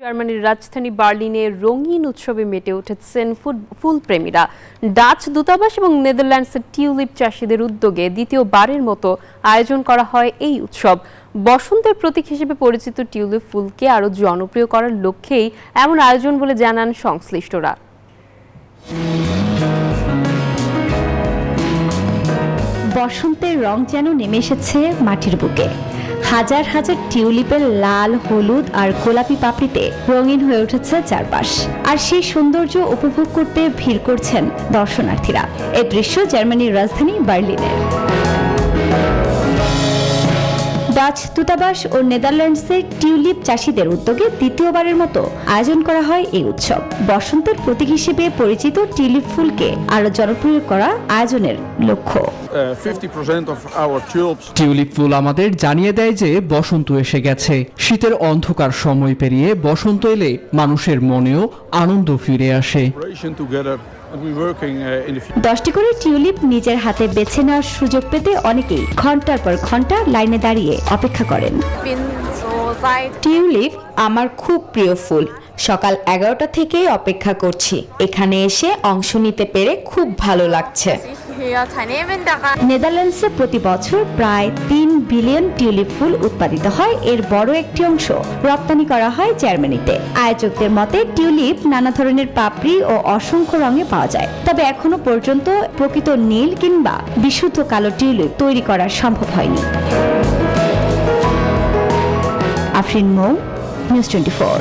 জার্মানির রাজধানী বার্লিনে রঙিন উৎসবে মেতে উঠেছেন ফুল প্রেমীরা। ডাচ দূতাবাস এবং নেদারল্যান্ডসের টিউলিপ চাষিদের উদ্যোগে দ্বিতীয়বারের মতো আয়োজন করা হয় এই উৎসব। বসন্তের প্রতীক হিসেবে পরিচিত টিউলিপ ফুলকে আরও জনপ্রিয় করার লক্ষ্যেই এমন আয়োজন বলে জানান সংশ্লিষ্টরা। বসন্তের রং যেন নেমে এসেছে মাটির বুকে। হাজার হাজার টিউলিপের লাল, হলুদ আর গোলাপি পাপড়িতে রঙিন হয়ে উঠেছে চারপাশ। আর সেই সৌন্দর্য উপভোগ করতে ভিড় করছেন দর্শনার্থীরা। এই দৃশ্য জার্মানির রাজধানী বার্লিনের। ডাচ দূতাবাস ও নেদারল্যান্ডসের টিউলিপ চাষিদের উদ্যোগে দ্বিতীয়বারের মতো আয়োজন করা হয় এই উৎসব। বসন্তের প্রতীক হিসেবে পরিচিত টিউলিপ ফুলকে আরো জনপ্রিয় করা আয়োজনের লক্ষ্য। 50% of our tulips. টিউলিপ ফুল আমাদের জানিয়ে দেয় যে বসন্ত এসে গেছে। শীতের অন্ধকার সময় পেরিয়ে বসন্ত এলে মানুষের মনেও আনন্দ ফিরে আসে। 10টি করে টিউলিপ নিজের হাতে বেছে নেওয়ার সুযোগ পেতে অনেকেই ঘন্টার পর ঘন্টা লাইনে দাঁড়িয়ে অপেক্ষা করেন। টিউলিপ আমার খুব প্রিয় ফুল। সকাল 11টা থেকেই অপেক্ষা করছি। এখানে এসে অংশ নিতে পেরে খুব ভালো লাগছে। নেদারল্যান্ডসে প্রতি বছর প্রায় 3 বিলিয়ন টিউলিপ ফুল উৎপাদিত হয়। এর বড় একটি অংশ রপ্তানি করা হয় জার্মানিতে। আয়োজকদের মতে টিউলিপ নানা ধরনের পাপড়ি ও অসংখ্য রঙে পাওয়া যায়, তবে এখনো পর্যন্ত প্রকৃত নীল কিংবা বিশুদ্ধ কালো টিউলিপ তৈরি করা সম্ভব হয়নি। আফরিন মৌ, নিউজ 24।